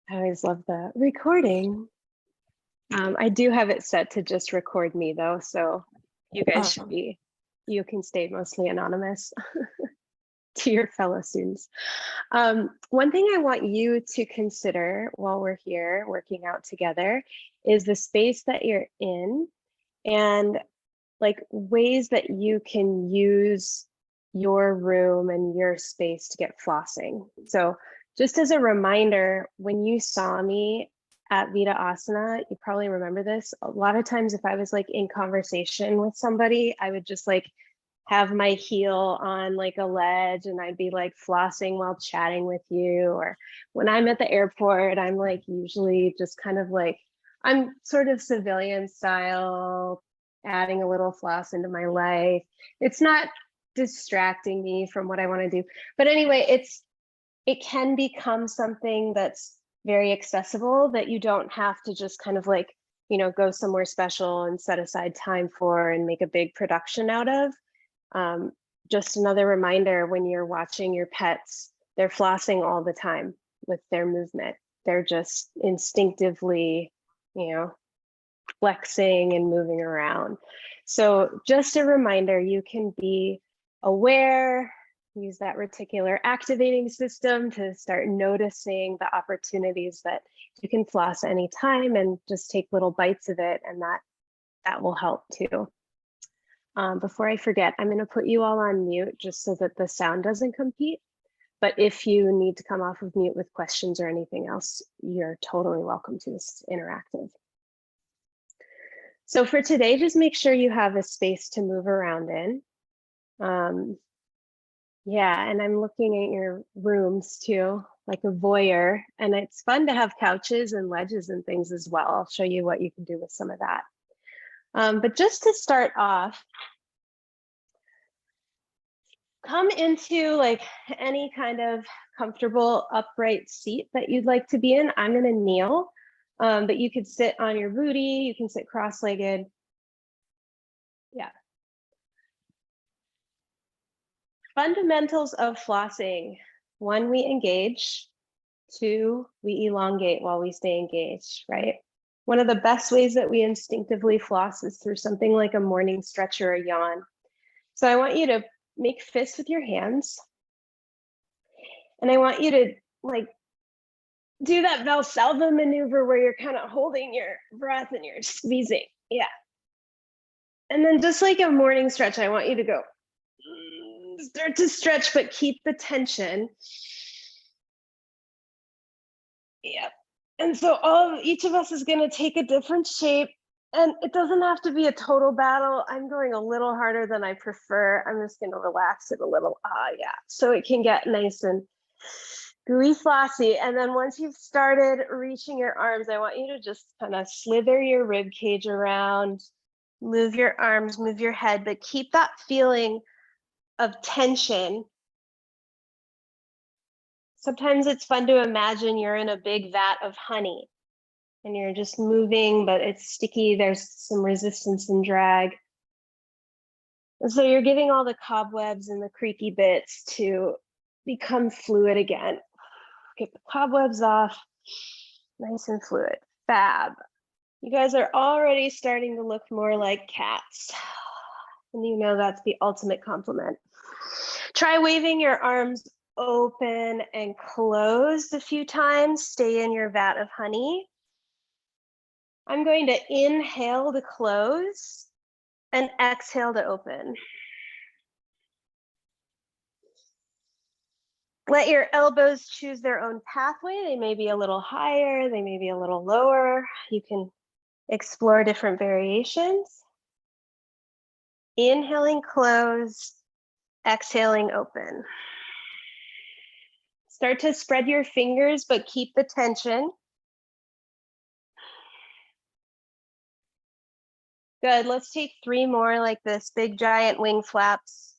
I always love the recording. I do have it set to just record me though, so you guys should be, you can stay mostly anonymous to your fellow students. One thing I want you to consider while we're here working out together is the space that you're in and like ways that you can use your room and your space to get flossing. So just as a reminder, when you saw me at Vita Asana, you probably remember this. A lot of times if I was like in conversation with somebody, I would just like have my heel on like a ledge and I'd be like flossing while chatting with you. Or when I'm at the airport, I'm like usually just kind of like, I'm sort of civilian style, adding a little floss into my life. It's not distracting me from what I want to do. But anyway, it can become something that's very accessible that you don't have to just kind of like, you know, go somewhere special and set aside time for and make a big production out of. Just another reminder, when you're watching your pets, they're flossing all the time with their movement. They're just instinctively, you know, flexing and moving around. So just a reminder, you can be aware, use that reticular activating system to start noticing the opportunities that you can floss anytime and just take little bites of it, and that will help too. Before I forget, I'm going to put you all on mute just so that the sound doesn't compete. But if you need to come off of mute with questions or anything else, you're totally welcome to. This is interactive. So for today, just make sure you have a space to move around in. Yeah, and I'm looking at your rooms too, like a voyeur. And it's fun to have couches and ledges and things as well. I'll show you what you can do with some of that. But just to start off, come into like any kind of comfortable upright seat that you'd like to be in. I'm going to kneel, but you could sit on your booty. You can sit cross-legged. Yeah. Fundamentals of flossing. 1, we engage. 2, we elongate while we stay engaged, right? One of the best ways that we instinctively floss is through something like a morning stretch or a yawn. So I want you to make fists with your hands. And I want you to like do that Valsalva maneuver where you're kind of holding your breath and you're squeezing. Yeah. And then just like a morning stretch, I want you to go start to stretch, but keep the tension. Yep. And so each of us is going to take a different shape, and it doesn't have to be a total battle. I'm going a little harder than I prefer. I'm just going to relax it a little. Yeah. So it can get nice and gooey flossy. And then once you've started reaching your arms, I want you to just kind of slither your rib cage around, move your arms, move your head, but keep that feeling of tension. Sometimes it's fun to imagine you're in a big vat of honey and you're just moving, but it's sticky. There's some resistance and drag. And so you're getting all the cobwebs and the creaky bits to become fluid again. Get the cobwebs off, nice and fluid. Fab. You guys are already starting to look more like cats. And you know that's the ultimate compliment. Try waving your arms open and closed a few times. Stay in your vat of honey. I'm going to inhale to close and exhale to open. Let your elbows choose their own pathway. They may be a little higher, they may be a little lower. You can explore different variations. Inhaling, close, exhaling, open. Start to spread your fingers, but keep the tension. Good, let's take 3 more like this, big giant wing flaps.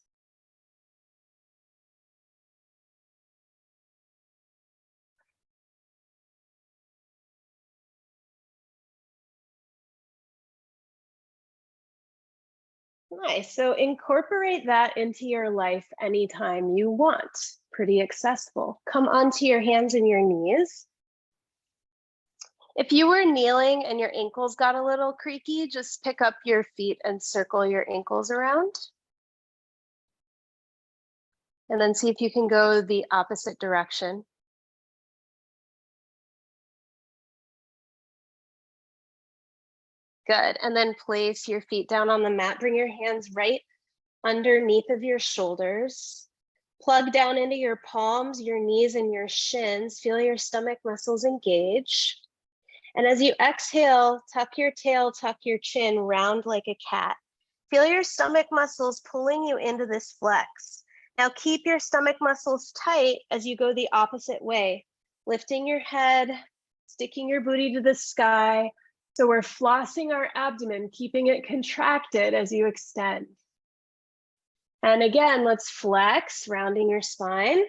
Nice, so incorporate that into your life anytime you want. Pretty accessible. Come onto your hands and your knees. If you were kneeling and your ankles got a little creaky, just pick up your feet and circle your ankles around. And then see if you can go the opposite direction. Good. And then place your feet down on the mat. Bring your hands right underneath of your shoulders. Plug down into your palms, your knees, and your shins. Feel your stomach muscles engage. And as you exhale, tuck your tail, tuck your chin, round like a cat. Feel your stomach muscles pulling you into this flex. Now keep your stomach muscles tight as you go the opposite way, lifting your head, sticking your booty to the sky. So we're flossing our abdomen, keeping it contracted as you extend. And again, let's flex, rounding your spine.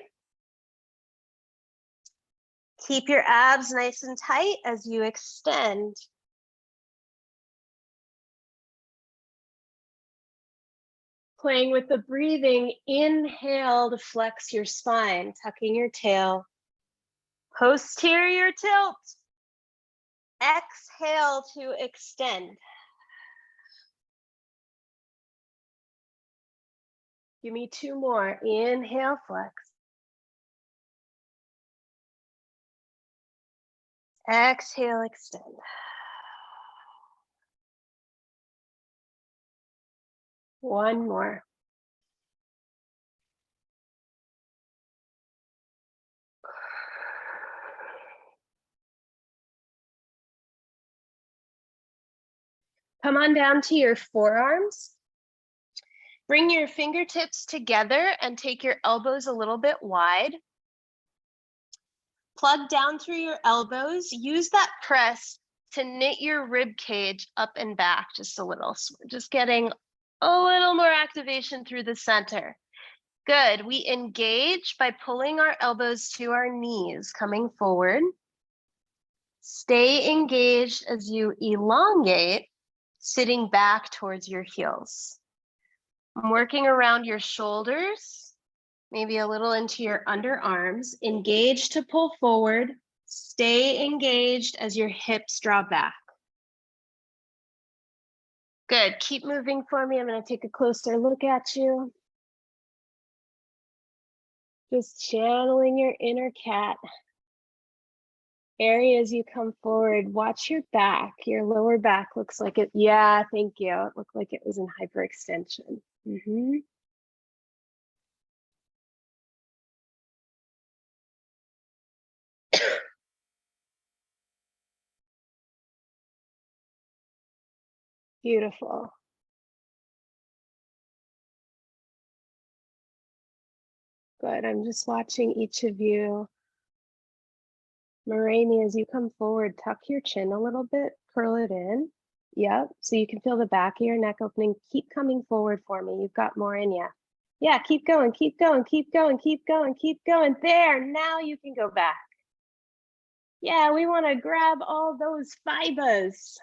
Keep your abs nice and tight as you extend. Playing with the breathing, inhale to flex your spine, tucking your tail. Posterior tilt. Exhale to extend. Give me 2 more. Inhale, flex. Exhale, extend. One more. Come on down to your forearms. Bring your fingertips together and take your elbows a little bit wide. Plug down through your elbows. Use that press to knit your rib cage up and back just a little. So we're just getting a little more activation through the center. Good. We engage by pulling our elbows to our knees, coming forward. Stay engaged as you elongate, sitting back towards your heels. I'm working around your shoulders, maybe a little into your underarms. Engage to pull forward. Stay engaged as your hips draw back. Good. Keep moving for me. I'm going to take a closer look at you. Just channeling your inner cat. Areas you come forward, watch your back. Your lower back looks like it. Yeah, thank you. It looked like it was in hyperextension. Beautiful. Good. I'm just watching each of you. Marami, as you come forward, tuck your chin a little bit, curl it in. Yep. So you can feel the back of your neck opening. Keep coming forward for me. You've got more in you. Yeah, keep going, keep going, keep going, keep going, keep going. There, now you can go back. Yeah, we want to grab all those fibers.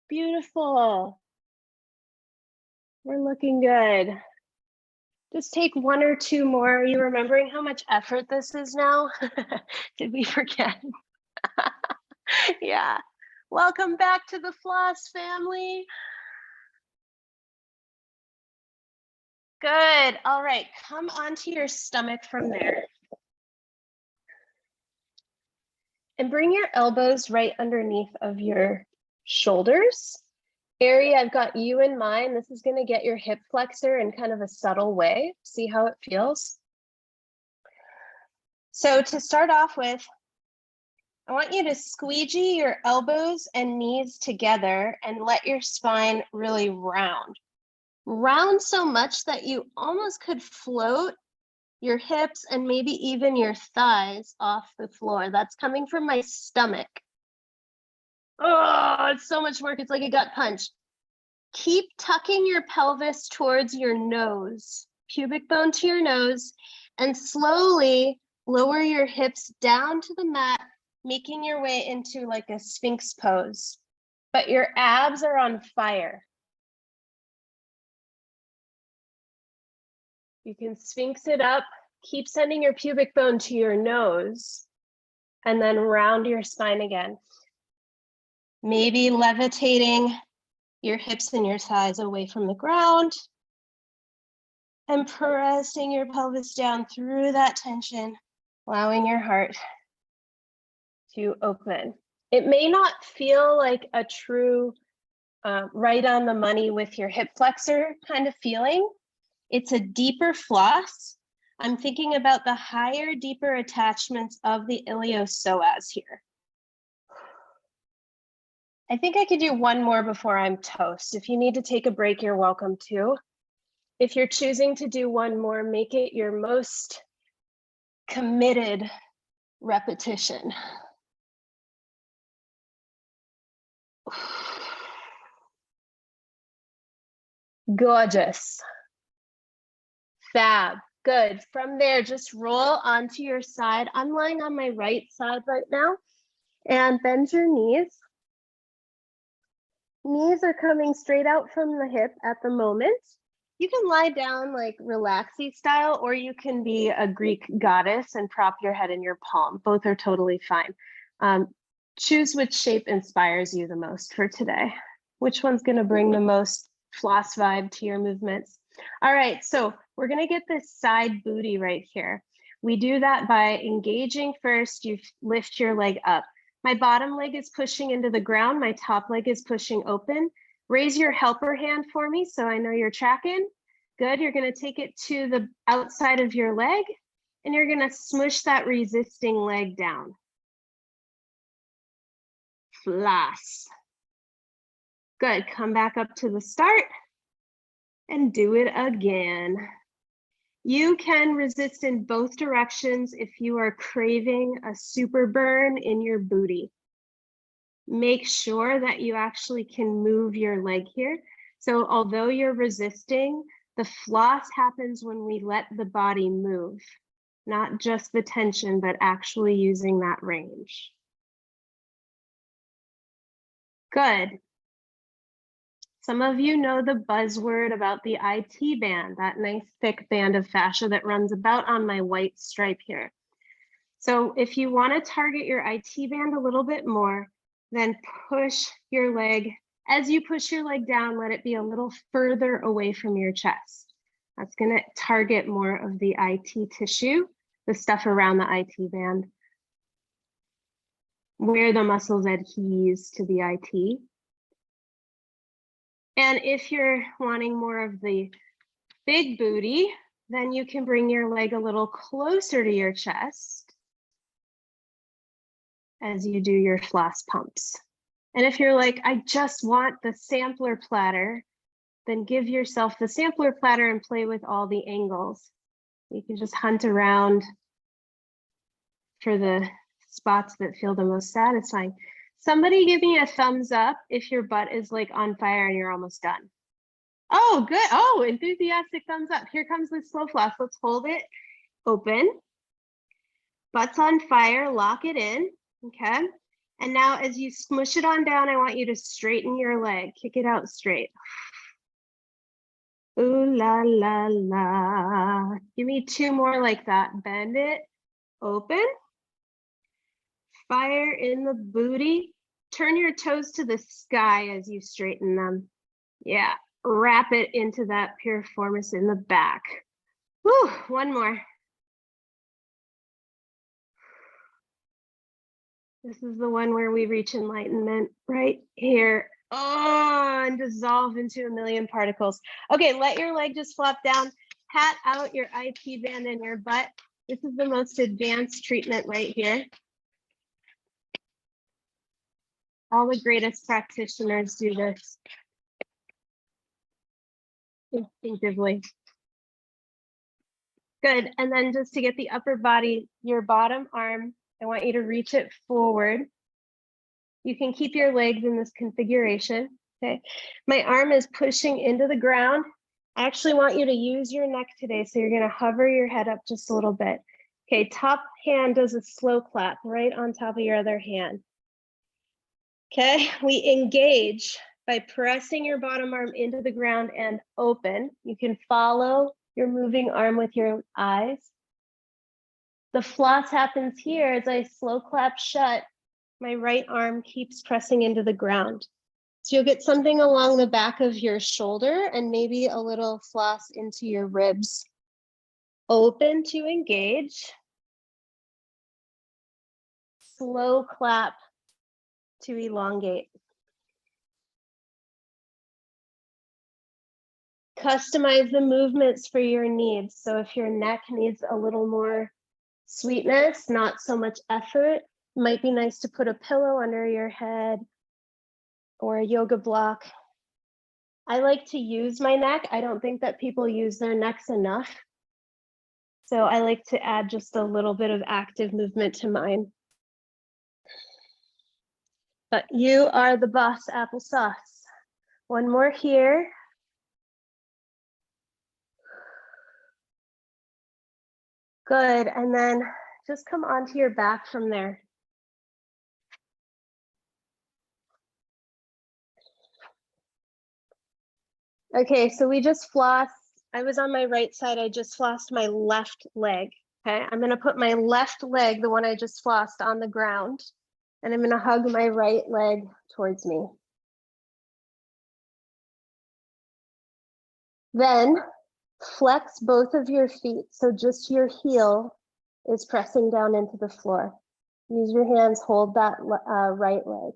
Beautiful. We're looking good. Just take 1 or 2 more. Are you remembering how much effort this is now? Did we forget? Yeah. Welcome back to the Floss family. Good. All right. Come onto your stomach from there. And bring your elbows right underneath of your shoulders. Ari, I've got you in mind. This is going to get your hip flexor in kind of a subtle way. See how it feels? So to start off with, I want you to squeegee your elbows and knees together and let your spine really round. Round so much that you almost could float your hips and maybe even your thighs off the floor. That's coming from my stomach. Oh, it's so much work. It's like a gut punch. Keep tucking your pelvis towards your nose, pubic bone to your nose, and slowly lower your hips down to the mat, making your way into like a Sphinx pose. But your abs are on fire. You can Sphinx it up Keep sending your pubic bone to your nose and then round your spine again. Maybe levitating your hips and your thighs away from the ground and pressing your pelvis down through that tension, allowing your heart to open. It may not feel like a true right on the money with your hip flexor kind of feeling. It's a deeper floss. I'm thinking about the higher, deeper attachments of the iliopsoas here. I think I could do one more before I'm toast. If you need to take a break, you're welcome to. If you're choosing to do one more, make it your most committed repetition. Gorgeous. Fab. Good. From there, just roll onto your side. I'm lying on my right side right now. And bend your knees. Knees are coming straight out from the hip at the moment. You can lie down like relaxy style, or you can be a Greek goddess and prop your head in your palm. Both are totally fine. Choose which shape inspires you the most for today. Which one's going to bring the most floss vibe to your movements? All right, so we're going to get this side booty right here. We do that by engaging first. You lift your leg up. My bottom leg is pushing into the ground. My top leg is pushing open. Raise your helper hand for me so I know you're tracking. Good. You're going to take it to the outside of your leg, and you're going to smush that resisting leg down. Floss. Good. Come back up to the start and do it again. You can resist in both directions if you are craving a super burn in your booty. Make sure that you actually can move your leg here. So although you're resisting, the floss happens when we let the body move, not just the tension, but actually using that range. Good. Some of you know the buzzword about the IT band, that nice thick band of fascia that runs about on my white stripe here. So if you want to target your IT band a little bit more, then push your leg. As you push your leg down, let it be a little further away from your chest. That's going to target more of the IT tissue, the stuff around the IT band, where the muscles adheres to the IT. And if you're wanting more of the big booty, then you can bring your leg a little closer to your chest as you do your floss pumps. And if you're like, I just want the sampler platter, then give yourself the sampler platter and play with all the angles. You can just hunt around for the spots that feel the most satisfying. Somebody give me a thumbs up if your butt is like on fire and you're almost done. Oh, good. Oh, enthusiastic thumbs up. Here comes the slow floss. Let's hold it open. Butt's on fire, lock it in, okay? And now as you smush it on down, I want you to straighten your leg, kick it out straight. Ooh la la la. Give me two more like that. Bend it, open. Fire in the booty. Turn your toes to the sky as you straighten them. Yeah, wrap it into that piriformis in the back. Whew, one more. This is the one where we reach enlightenment right here. Oh, and dissolve into a million particles. Okay, let your leg just flop down. Pat out your IT band in your butt. This is the most advanced treatment right here. All the greatest practitioners do this instinctively. Good, and then just to get the upper body, your bottom arm, I want you to reach it forward. You can keep your legs in this configuration, okay? My arm is pushing into the ground. I actually want you to use your neck today, so you're gonna hover your head up just a little bit. Okay, top hand does a slow clap right on top of your other hand. Okay, we engage by pressing your bottom arm into the ground and open. You can follow your moving arm with your eyes. The floss happens here as I slow clap shut. My right arm keeps pressing into the ground. So you'll get something along the back of your shoulder and maybe a little floss into your ribs. Open to engage. Slow clap to elongate. Customize the movements for your needs. So if your neck needs a little more sweetness, not so much effort, might be nice to put a pillow under your head or a yoga block. I like to use my neck. I don't think that people use their necks enough. So I like to add just a little bit of active movement to mine. But you are the boss, applesauce. One more here. Good, and then just come onto your back from there. Okay, so we just flossed. I was on my right side. I just flossed my left leg. Okay, I'm gonna put my left leg, the one I just flossed, on the ground, and I'm gonna hug my right leg towards me. Then flex both of your feet, so just your heel is pressing down into the floor. Use your hands, hold that right leg.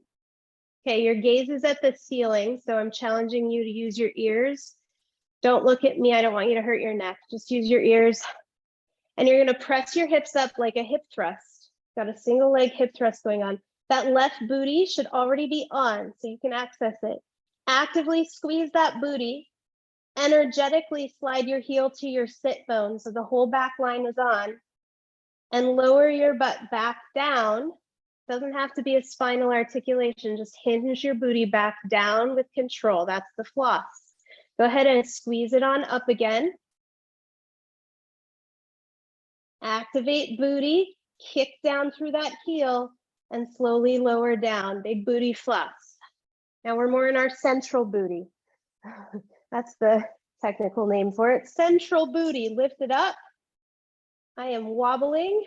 Okay, your gaze is at the ceiling, so I'm challenging you to use your ears. Don't look at me, I don't want you to hurt your neck. Just use your ears. And you're gonna press your hips up like a hip thrust. Got a single leg hip thrust going on. That left booty should already be on, so you can access it. Actively squeeze that booty. Energetically slide your heel to your sit bone so the whole back line is on. And lower your butt back down. Doesn't have to be a spinal articulation, just hinge your booty back down with control. That's the floss. Go ahead and squeeze it on up again. Activate booty, kick down through that heel, and slowly lower down. Big booty floss. Now we're more in our central booty. That's the technical name for it. Central booty, lift it up. I am wobbling.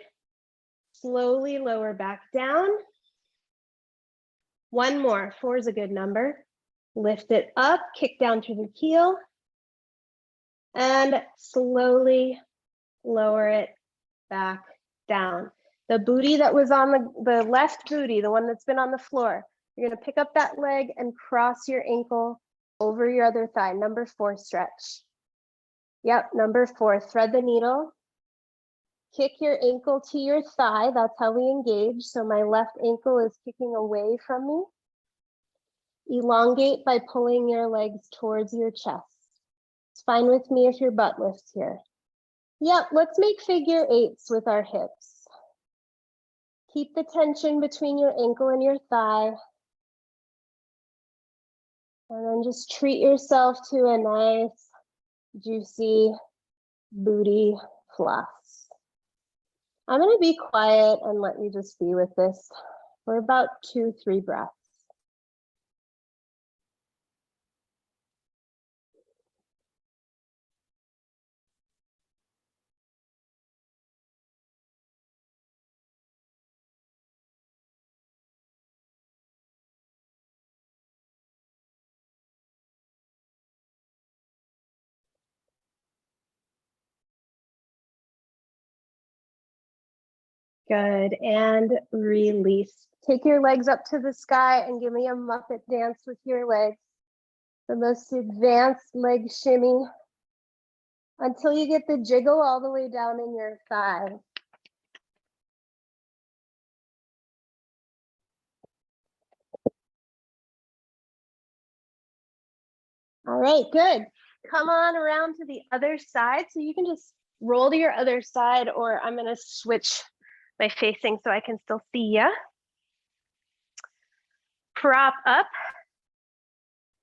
Slowly lower back down. One more, 4 is a good number. Lift it up, kick down through the heel, and slowly lower it back down. The booty that was on the left booty, the one that's been on the floor, you're gonna pick up that leg and cross your ankle over your other thigh. Number 4 stretch. Yep, number 4, thread the needle. Kick your ankle to your thigh, that's how we engage. So my left ankle is kicking away from me. Elongate by pulling your legs towards your chest. It's fine with me if your butt lifts here. Yep, let's make figure 8s with our hips. Keep the tension between your ankle and your thigh. And then just treat yourself to a nice, juicy booty floss. I'm gonna be quiet and let you just be with this for about 2-3 breaths. Good, and release. Take your legs up to the sky and give me a Muppet dance with your legs. The most advanced leg shimmy until you get the jiggle all the way down in your thigh. All right, good. Come on around to the other side. So you can just roll to your other side, or I'm gonna switch my facing so I can still see ya. Prop up.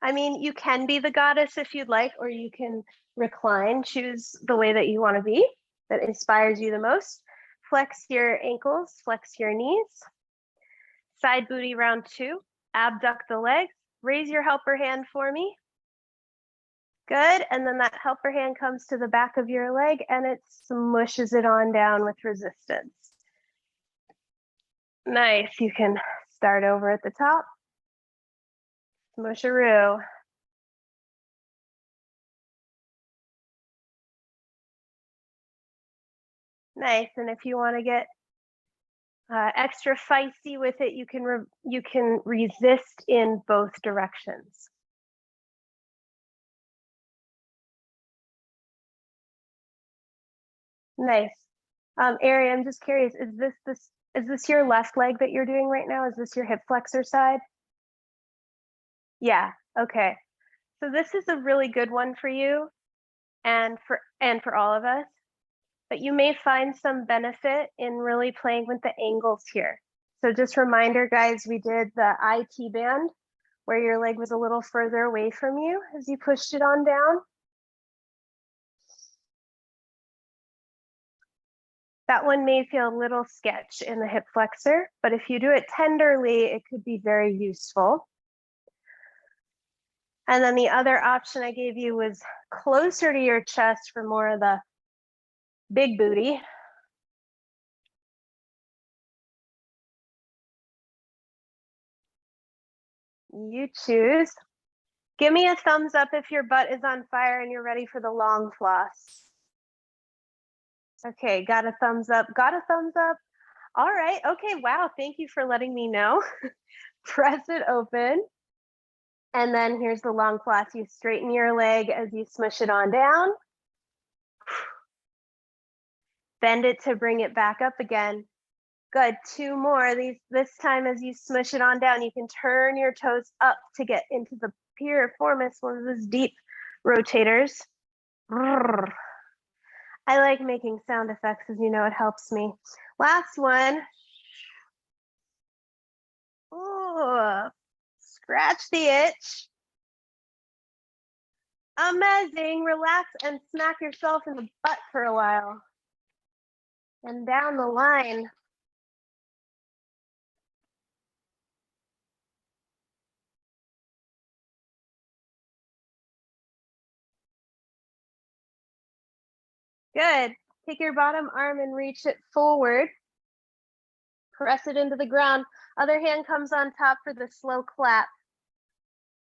I mean, you can be the goddess if you'd like, or you can recline. Choose the way that you want to be, that inspires you the most. Flex your ankles, flex your knees. Side booty round 2. Abduct the legs. Raise your helper hand for me. Good, and then that helper hand comes to the back of your leg and it smushes it on down with resistance. Nice, you can start over at the top. Smusharoo. Nice, and if you want to get extra feisty with it, you can resist in both directions. Nice. Ari, I'm just curious, is this your left leg that you're doing right now? Is this your hip flexor side? Yeah, okay. So this is a really good one for you and for all of us, but you may find some benefit in really playing with the angles here. So just reminder, guys, we did the IT band where your leg was a little further away from you as you pushed it on down. That one may feel a little sketch in the hip flexor, but if you do it tenderly, it could be very useful. And then the other option I gave you was closer to your chest for more of the big booty. You choose. Give me a thumbs up if your butt is on fire and you're ready for the long floss. Okay, got a thumbs up, got a thumbs up. All right, okay, wow, thank you for letting me know. Press it open. And then here's the long floss. You straighten your leg as you smush it on down. Bend it to bring it back up again. Good, 2 more. This time as you smush it on down, you can turn your toes up to get into the piriformis, one of those deep rotators. I like making sound effects, as you know, it helps me. Last one. Ooh, scratch the itch. Amazing, relax and smack yourself in the butt for a while. And down the line. Good. Take your bottom arm and reach it forward. Press it into the ground. Other hand comes on top for the slow clap.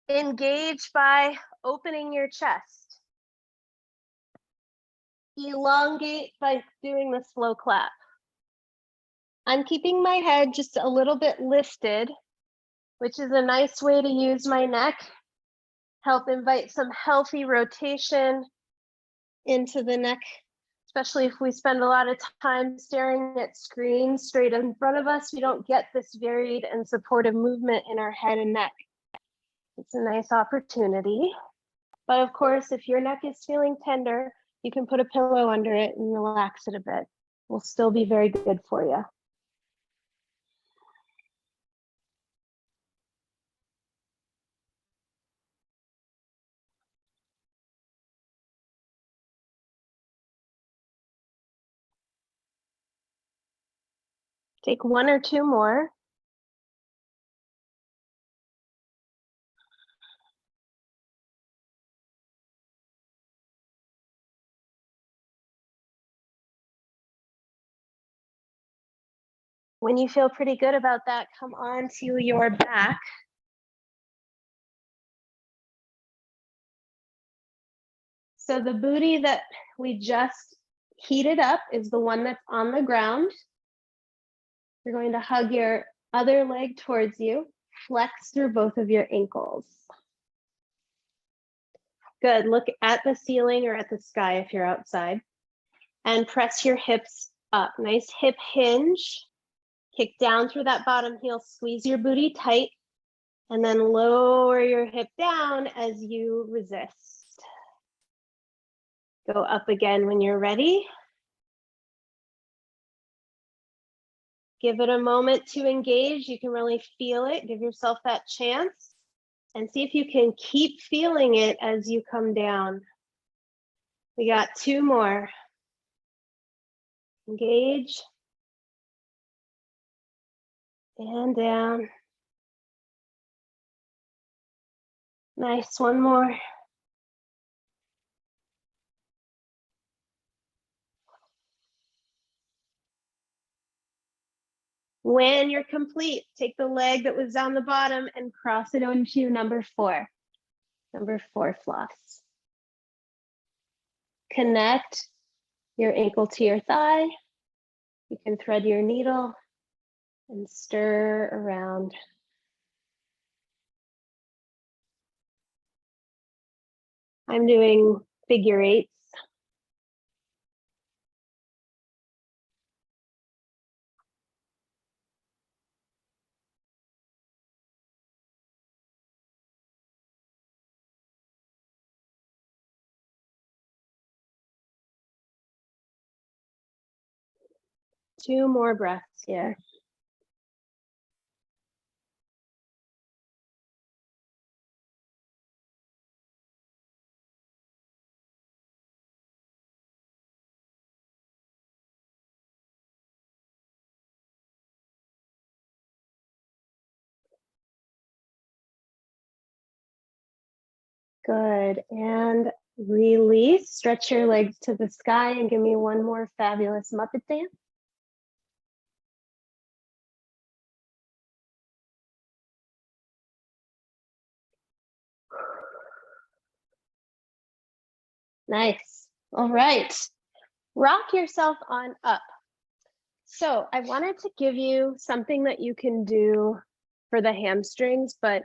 Engage by opening your chest. Elongate by doing the slow clap. I'm keeping my head just a little bit lifted, which is a nice way to use my neck. Help invite some healthy rotation into the neck, especially if we spend a lot of time staring at screens straight in front of us. We don't get this varied and supportive movement in our head and neck. It's a nice opportunity. But of course, if your neck is feeling tender, you can put a pillow under it and relax it a bit. Will still be very good for you. Take 1 or 2 more. When you feel pretty good about that, come on to your back. So the booty that we just heated up is the one that's on the ground. You're going to hug your other leg towards you, flex through both of your ankles. Good, look at the ceiling or at the sky if you're outside. And press your hips up, nice hip hinge. Kick down through that bottom heel, squeeze your booty tight, and then lower your hip down as you resist. Go up again when you're ready. Give it a moment to engage. You can really feel it. Give yourself that chance and see if you can keep feeling it as you come down. We got 2 more. Engage. And down. Nice, 1 more. When you're complete, take the leg that was down the bottom and cross it into number 4. Number 4 floss. Connect your ankle to your thigh. You can thread your needle and stir around. I'm doing figure 8s. Two more breaths here. Good, and release. Stretch your legs to the sky and give me one more fabulous Muppet dance. Nice. All right. Rock yourself on up. So I wanted to give you something that you can do for the hamstrings, but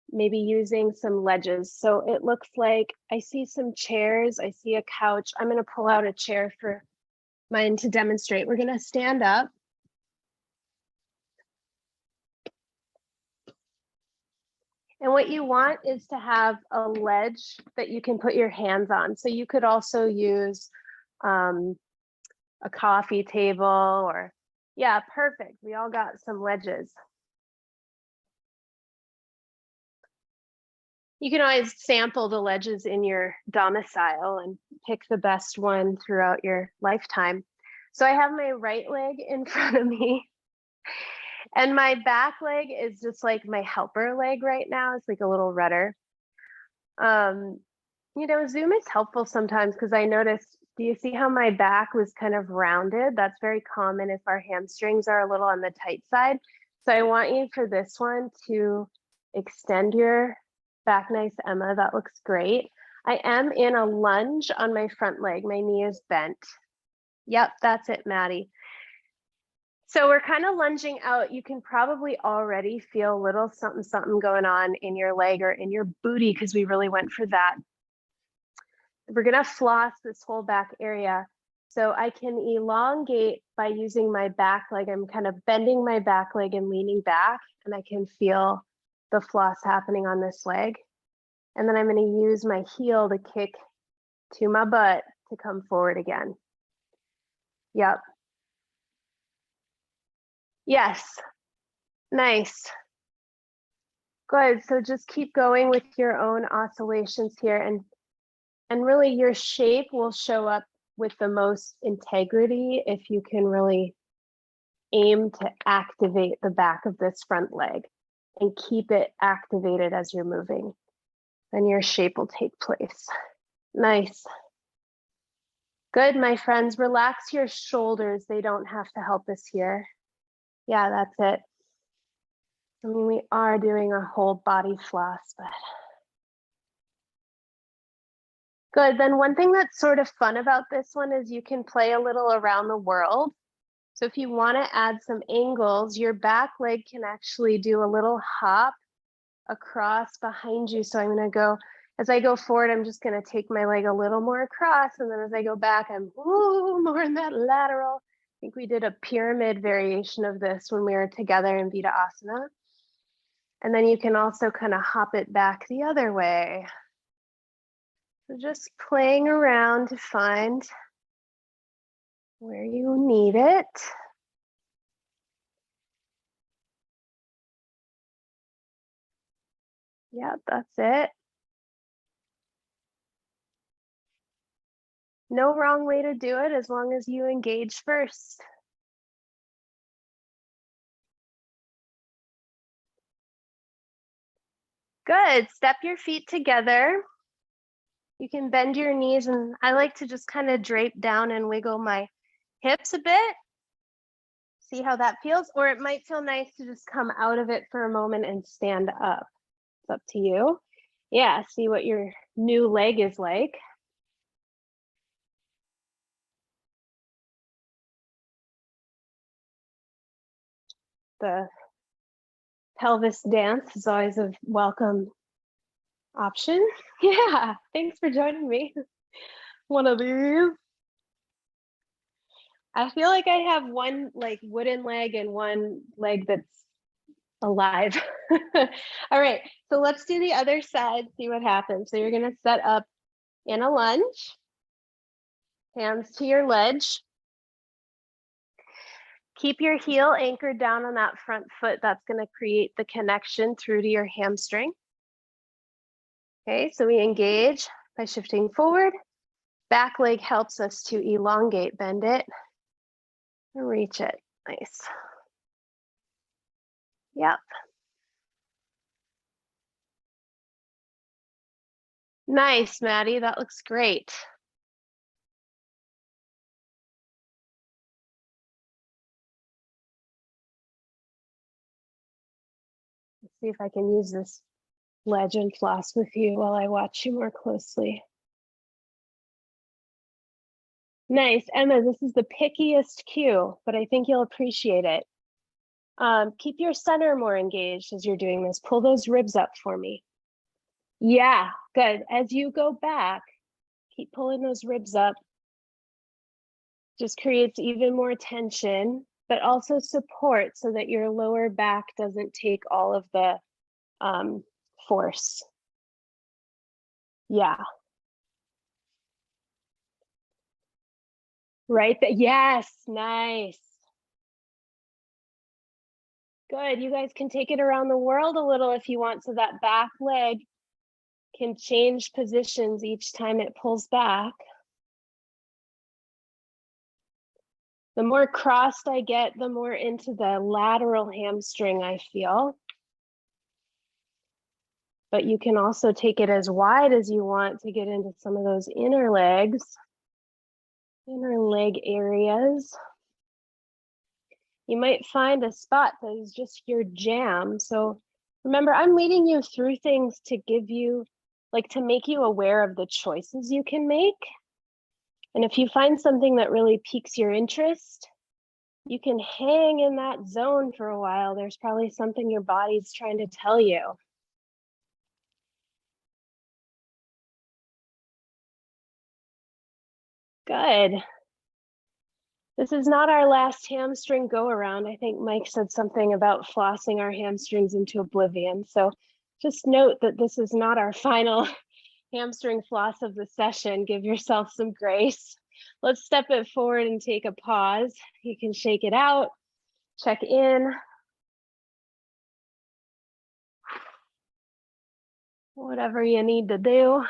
maybe using some ledges. So it looks like I see some chairs. I see a couch. I'm going to pull out a chair for mine to demonstrate. We're going to stand up. And what you want is to have a ledge that you can put your hands on. So you could also use a coffee table or, yeah, perfect. We all got some ledges. You can always sample the ledges in your domicile and pick the best one throughout your lifetime. So I have my right leg in front of me. And my back leg is just like my helper leg right now. It's like a little rudder. You know, Zoom is helpful sometimes because I noticed, do you see how my back was kind of rounded? That's very common if our hamstrings are a little on the tight side. So I want you for this one to extend your back nice, Emma. That looks great. I am in a lunge on my front leg. My knee is bent. Yep, that's it, Maddie. So we're kind of lunging out. You can probably already feel a little something, something going on in your leg or in your booty because we really went for that. We're going to floss this whole back area. So I can elongate by using my back leg. I'm kind of bending my back leg and leaning back, and I can feel the floss happening on this leg. And then I'm going to use my heel to kick to my butt to come forward again. Yep. Yes. Nice. Good. So just keep going with your own oscillations here, and really your shape will show up with the most integrity if you can really aim to activate the back of this front leg and keep it activated as you're moving. Then your shape will take place. Nice. Good, my friends. Relax your shoulders. They don't have to help us here. Yeah, that's it. I mean, we are doing a whole body floss, but good. Then one thing that's sort of fun about this one is you can play a little around the world. So if you want to add some angles, your back leg can actually do a little hop across behind you. So I'm going to go, as I go forward, I'm just going to take my leg a little more across. And then as I go back, I'm more in that lateral. I think we did a pyramid variation of this when we were together in Virasana. And then you can also kind of hop it back the other way. So just playing around to find where you need it. Yeah, that's it. No wrong way to do it as long as you engage first. Good. Step your feet together. You can bend your knees, and I like to just kind of drape down and wiggle my hips a bit. See how that feels? Or it might feel nice to just come out of it for a moment and stand up. It's up to you. Yeah, see what your new leg is like. The pelvis dance is always a welcome option. Yeah, thanks for joining me. One of these. I feel like I have one like wooden leg and one leg that's alive. All right, so let's do the other side, see what happens. So you're gonna set up in a lunge, hands to your ledge. Keep your heel anchored down on that front foot. That's gonna create the connection through to your hamstring. Okay, so we engage by shifting forward. Back leg helps us to elongate, bend it, and reach it. Nice. Yep. Nice, Maddie, that looks great. Let's see if I can use this ledge and floss with you while I watch you more closely. Nice, Emma, this is the pickiest cue, but I think you'll appreciate it. Keep your center more engaged as you're doing this. Pull those ribs up for me. Yeah, good. As you go back, keep pulling those ribs up. Just creates even more tension, but also support so that your lower back doesn't take all of the force. Yeah. Right, yes, nice. Good, you guys can take it around the world a little if you want, so that back leg can change positions each time it pulls back. The more crossed I get, the more into the lateral hamstring I feel. But you can also take it as wide as you want to get into some of those inner legs, inner leg areas. You might find a spot that is just your jam. So remember, I'm leading you through things to give you, like to make you aware of the choices you can make. And if you find something that really piques your interest, you can hang in that zone for a while. There's probably something your body's trying to tell you. Good. This is not our last hamstring go around. I think Mike said something about flossing our hamstrings into oblivion. So just note that this is not our final hamstring floss of the session. Give yourself some grace. Let's step it forward and take a pause. You can shake it out, check in. Whatever you need to do.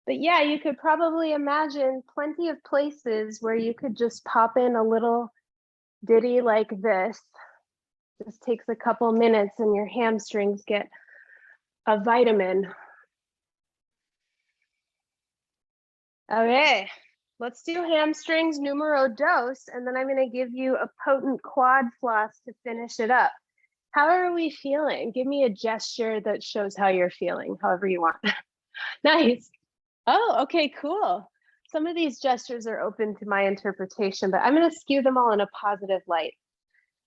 But yeah, you could probably imagine plenty of places where you could just pop in a little ditty like this. Just takes a couple minutes and your hamstrings get a vitamin. Okay, let's do hamstrings numero dos, and then I'm going to give you a potent quad floss to finish it up. How are we feeling? Give me a gesture that shows how you're feeling, however you want. Nice. Oh, okay, cool. Some of these gestures are open to my interpretation, but I'm going to skew them all in a positive light.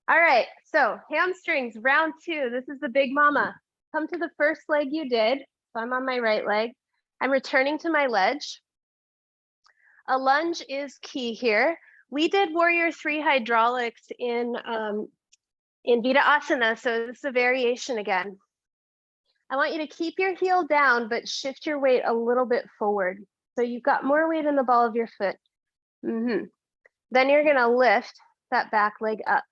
All right, so hamstrings, round 2. This is the big mama. Come to the first leg you did. So I'm on my right leg. I'm returning to my ledge. A lunge is key here. We did Warrior 3 hydraulics in Vita Asana, so this is a variation again. I want you to keep your heel down, but shift your weight a little bit forward. So you've got more weight in the ball of your foot. Then you're gonna lift that back leg up.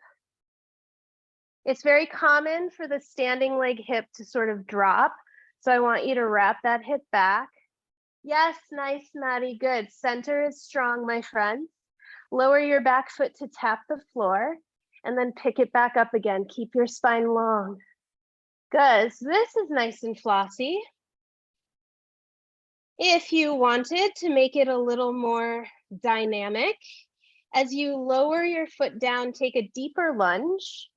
It's very common for the standing leg hip to sort of drop. So I want you to wrap that hip back. Yes, nice, Maddie, good. Center is strong, my friend. Lower your back foot to tap the floor and then pick it back up again. Keep your spine long. Good, so this is nice and flossy. If you wanted to make it a little more dynamic, as you lower your foot down, take a deeper lunge.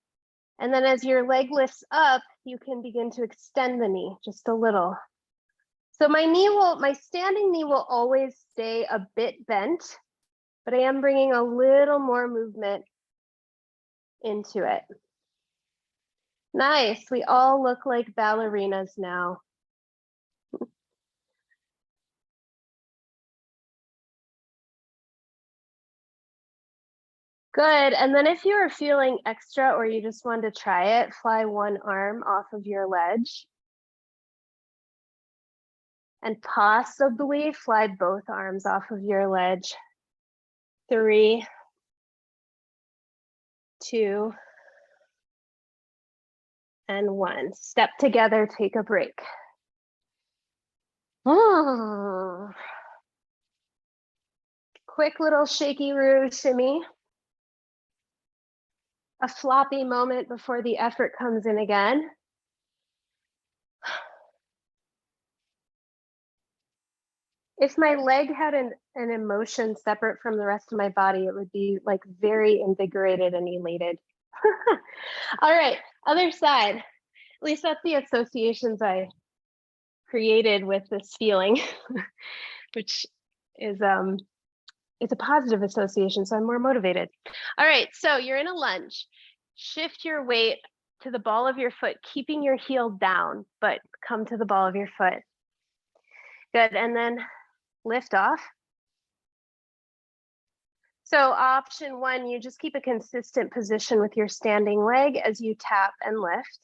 And then as your leg lifts up, you can begin to extend the knee just a little. So my standing knee will always stay a bit bent, but I am bringing a little more movement into it. Nice, we all look like ballerinas now. Good, and then if you are feeling extra or you just want to try it, fly one arm off of your ledge. And possibly fly both arms off of your ledge. 3, 2, and 1. Step together, take a break. Oh. Quick little shaky-roo shimmy. A floppy moment before the effort comes in again. If my leg had an emotion separate from the rest of my body, it would be like very invigorated and elated. All right, other side. At least that's the associations I created with this feeling, which is it's a positive association, so I'm more motivated. All right, so you're in a lunge. Shift your weight to the ball of your foot, keeping your heel down, but come to the ball of your foot. Good, and then lift off. So option 1, you just keep a consistent position with your standing leg as you tap and lift.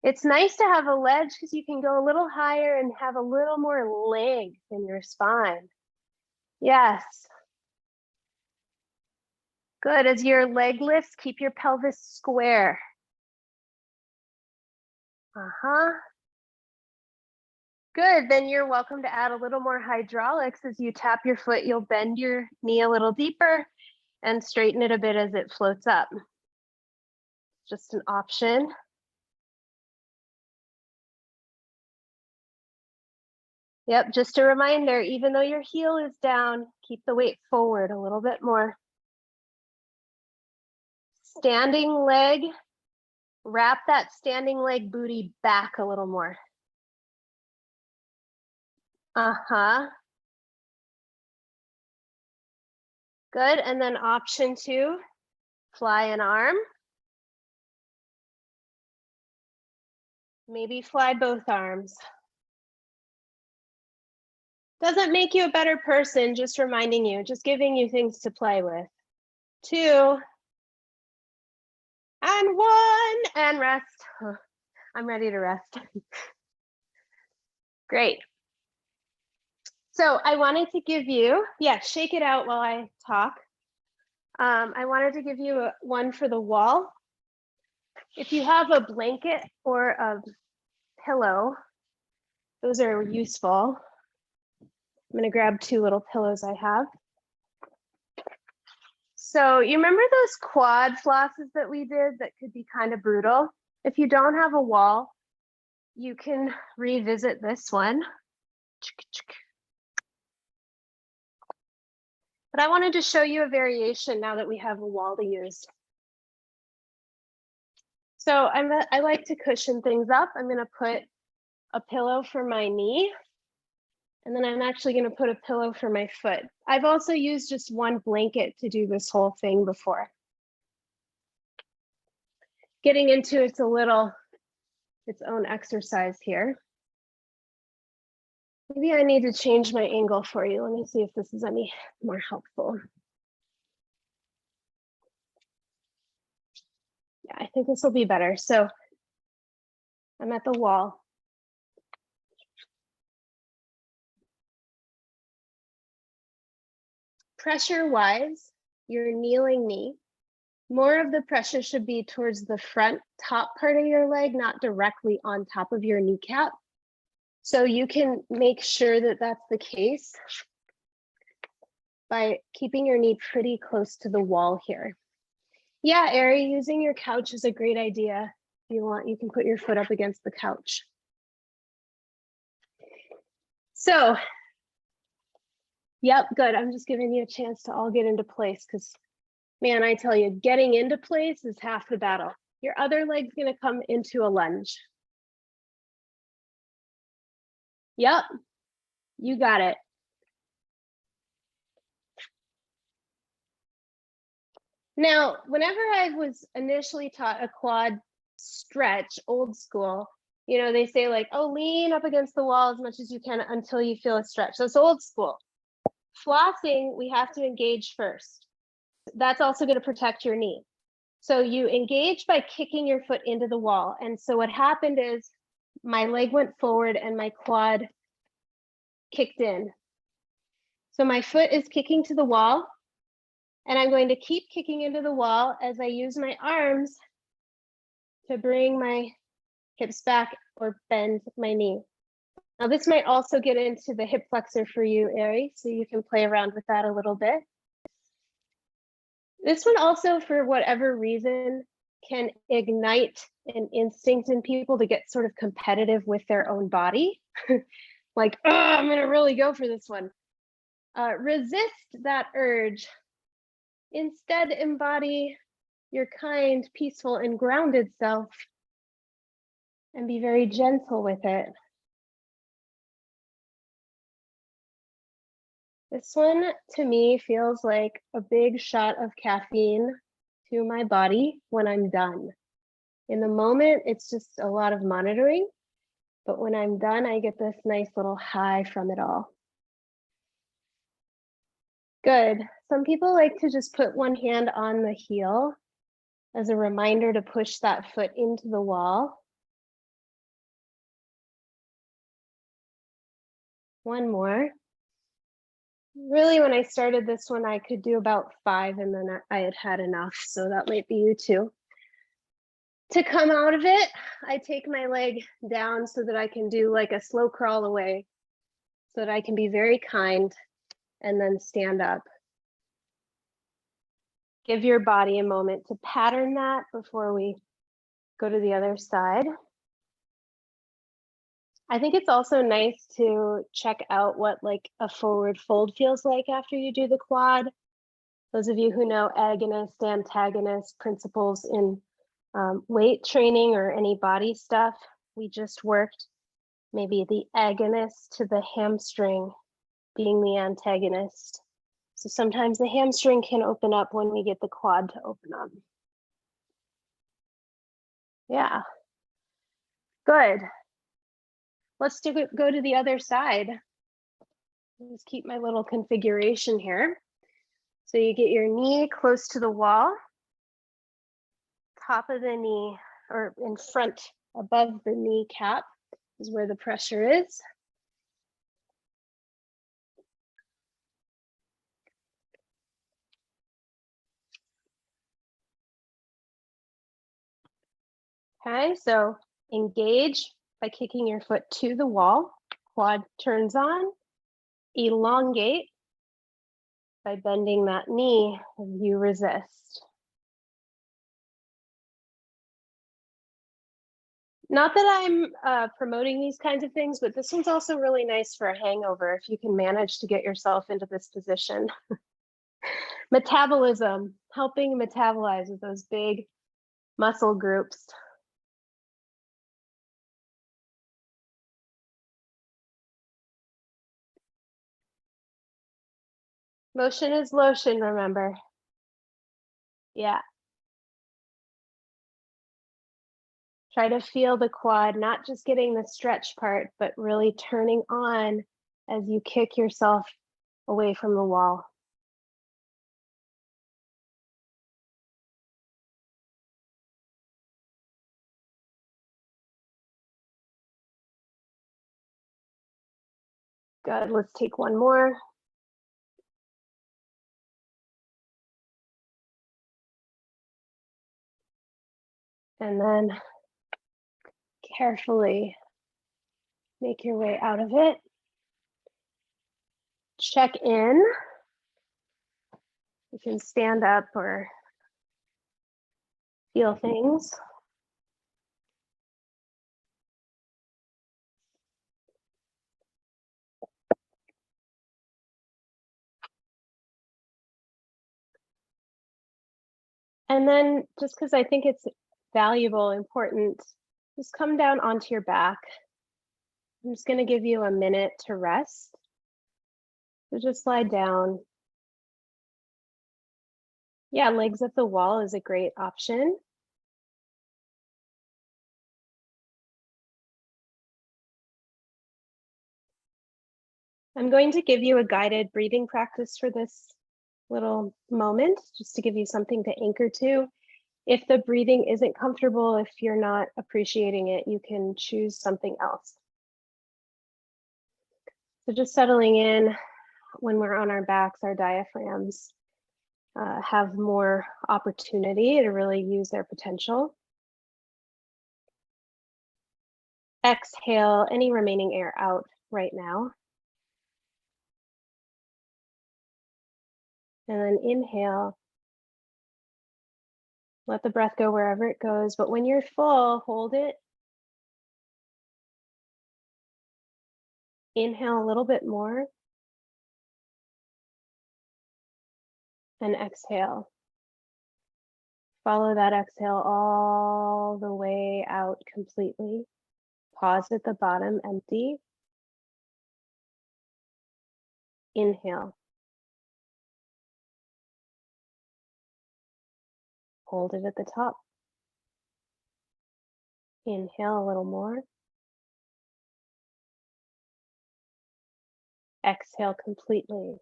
It's nice to have a ledge because you can go a little higher and have a little more length in your spine. Yes. Good, as your leg lifts, keep your pelvis square. Good, then you're welcome to add a little more hydraulics. As you tap your foot, you'll bend your knee a little deeper and straighten it a bit as it floats up. Just an option. Yep, just a reminder, even though your heel is down, keep the weight forward a little bit more. Standing leg, wrap that standing leg booty back a little more. Good, and then option 2, fly an arm. Maybe fly both arms. Doesn't make you a better person, just reminding you, just giving you things to play with. 2, and 1, and rest. I'm ready to rest. Great. So I wanted to give you, shake it out while I talk. I wanted to give you one for the wall. If you have a blanket or a pillow, those are useful. I'm going to grab 2 little pillows I have. So you remember those quad flosses that we did that could be kind of brutal? If you don't have a wall, you can revisit this one. But I wanted to show you a variation now that we have a wall to use. So I like to cushion things up. I'm going to put a pillow for my knee. And then I'm actually going to put a pillow for my foot. I've also used just one blanket to do this whole thing before. Getting into its own exercise here. Maybe I need to change my angle for you. Let me see if this is any more helpful. Yeah, I think this will be better. So I'm at the wall. Pressure-wise, your kneeling knee, more of the pressure should be towards the front top part of your leg, not directly on top of your kneecap. So you can make sure that that's the case by keeping your knee pretty close to the wall here. Yeah, Ari, using your couch is a great idea. If you want, you can put your foot up against the couch. So, yep, good. I'm just giving you a chance to all get into place because, man, I tell you, getting into place is half the battle. Your other leg's going to come into a lunge. Yep, you got it. Now, whenever I was initially taught a quad stretch, old school, you know, they say like, oh, lean up against the wall as much as you can until you feel a stretch. That's old school. Flossing, we have to engage first. That's also going to protect your knee. So you engage by kicking your foot into the wall. And so what happened is my leg went forward and my quad kicked in. So my foot is kicking to the wall, and I'm going to keep kicking into the wall as I use my arms to bring my hips back or bend my knee. Now this might also get into the hip flexor for you, Ari, so you can play around with that a little bit. This one also, for whatever reason, can ignite an instinct in people to get sort of competitive with their own body. Like, oh, I'm gonna really go for this one. Resist that urge. Instead, embody your kind, peaceful, and grounded self and be very gentle with it. This one, to me, feels like a big shot of caffeine to my body when I'm done. In the moment, it's just a lot of monitoring, but when I'm done, I get this nice little high from it all. Good. Some people like to just put one hand on the heel as a reminder to push that foot into the wall. One more. Really, when I started this one, I could do about 5 and then I had had enough. So that might be you too. To come out of it, I take my leg down so that I can do like a slow crawl away so that I can be very kind and then stand up. Give your body a moment to pattern that before we go to the other side. I think it's also nice to check out what like a forward fold feels like after you do the quad. Those of you who know agonist, antagonist principles in weight training or any body stuff, we just worked maybe the agonist to the hamstring being the antagonist. So sometimes the hamstring can open up when we get the quad to open up. Yeah, good. Let's go to the other side. Just keep my little configuration here. So you get your knee close to the wall, top of the knee, or in front above the kneecap is where the pressure is. Okay, so engage by kicking your foot to the wall. Quad turns on. Elongate by bending that knee as you resist. Not that I'm promoting these kinds of things, but this one's also really nice for a hangover if you can manage to get yourself into this position. Metabolism, helping metabolize with those big muscle groups. Motion is lotion, remember? Yeah. Try to feel the quad, not just getting the stretch part, but really turning on as you kick yourself away from the wall. Good, let's take one more. And then carefully make your way out of it. Check in. You can stand up or feel things. And then just because I think it's valuable, important, just come down onto your back. I'm just going to give you a minute to rest. So just lie down. Yeah, legs at the wall is a great option. I'm going to give you a guided breathing practice for this little moment, just to give you something to anchor to. If the breathing isn't comfortable, if you're not appreciating it, you can choose something else. So just settling in. When we're on our backs, our diaphragms have more opportunity to really use their potential. Exhale any remaining air out right now. And then inhale. Let the breath go wherever it goes. But when you're full, hold it. Inhale a little bit more. And exhale. Follow that exhale all the way out completely. Pause at the bottom, empty. Inhale. Hold it at the top. Inhale a little more. Exhale completely.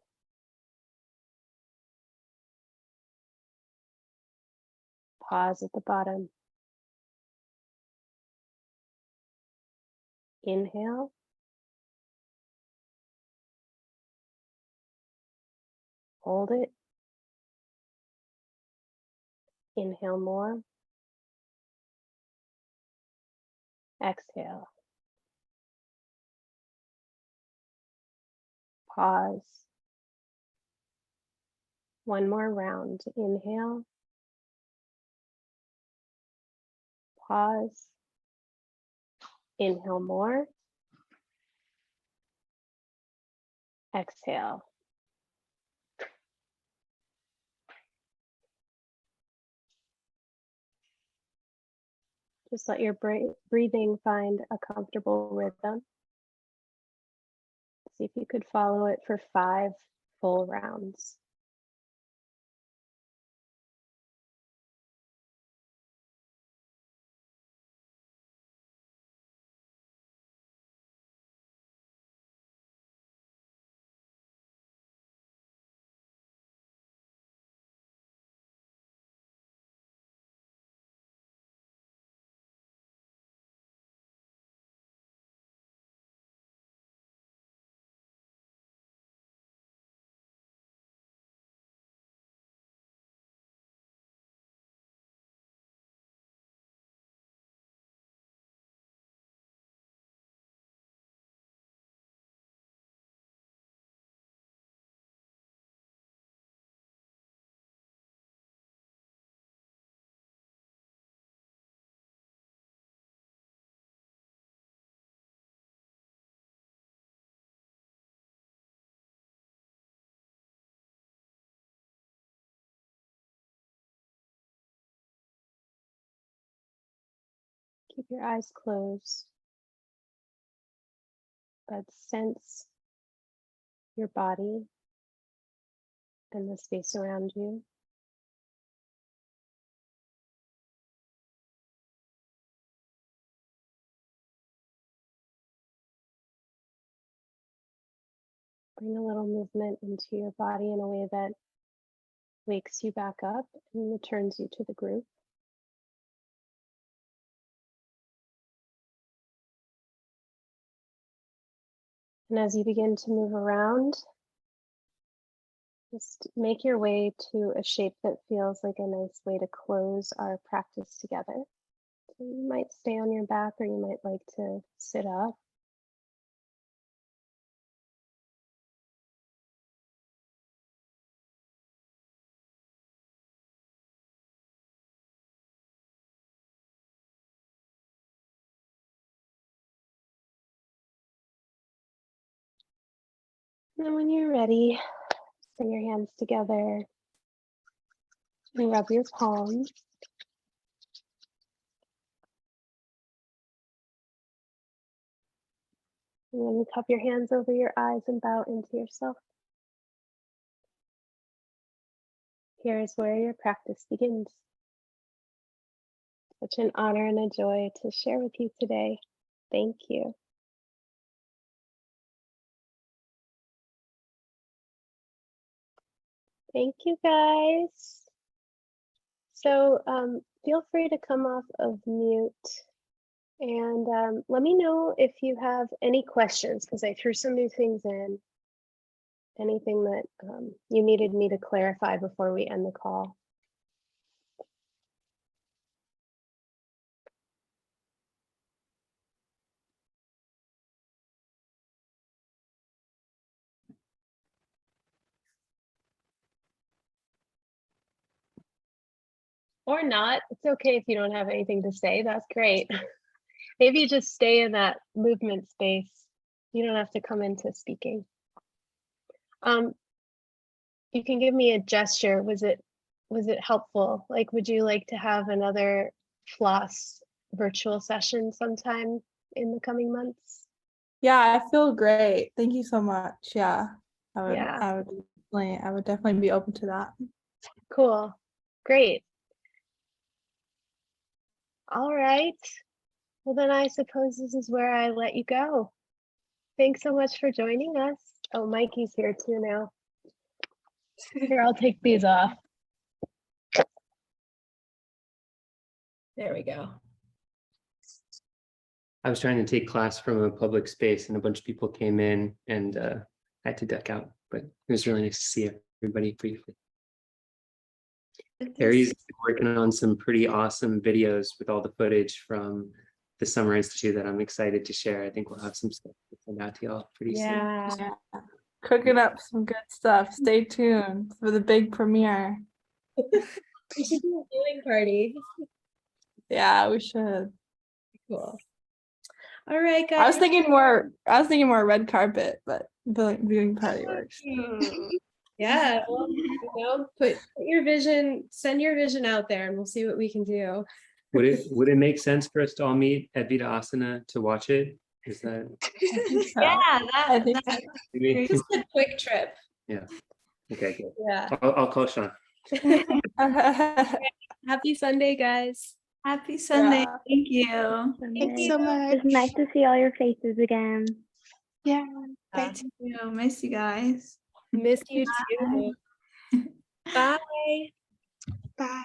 Pause at the bottom. Inhale. Hold it. Inhale more. Exhale. Pause. One more round. Inhale. Pause. Inhale more. Exhale. Just let your breathing find a comfortable rhythm. See if you could follow it for 5 full rounds. Keep your eyes closed, but sense your body and the space around you. Bring a little movement into your body in a way that wakes you back up and returns you to the group. And as you begin to move around, just make your way to a shape that feels like a nice way to close our practice together. So you might stay on your back or you might like to sit up. And then when you're ready, bring your hands together. And rub your palms. And then you cup your hands over your eyes and bow into yourself. Here's where your practice begins. Such an honor and a joy to share with you today. Thank you. Thank you, guys. So feel free to come off of mute and let me know if you have any questions, because I threw some new things in. Anything that you needed me to clarify before we end the call. Or not. It's okay if you don't have anything to say. That's great. Maybe just stay in that movement space. You don't have to come into speaking. You can give me a gesture. Was it helpful? Like, would you like to have another Floss virtual session sometime in the coming months? Yeah, I feel great. Thank you so much. Yeah, Yeah. I would definitely be open to that. Cool. Great. All right. Well, then I suppose this is where I let you go. Thanks so much for joining us. Oh, Mikey's here too now. Here, I'll take these off. There we go. I was trying to take class from a public space and a bunch of people came in and I had to duck out, but it was really nice to see everybody briefly. Harry's working on some pretty awesome videos with all the footage from the Summer Institute that I'm excited to share. I think we'll have some stuff to send out to y'all pretty soon. Yeah. Cooking up some good stuff. Stay tuned for the big premiere. We should do a viewing party. Yeah, we should. Cool. All right, guys. I was thinking more red carpet, but viewing party works. Yeah, well, you know, send your vision out there and we'll see what we can do. Would it make sense for us to all meet at Vita Asana to watch it? Is that? So. Yeah, I think so. just a quick trip. Yeah. Okay, good. Yeah. I'll call Sean. Happy Sunday, guys. Happy Sunday. Yeah. Thank you. Thanks so much. It's nice to see all your faces again. Yeah. Thank you. Miss you guys. Miss you too. Bye. Bye.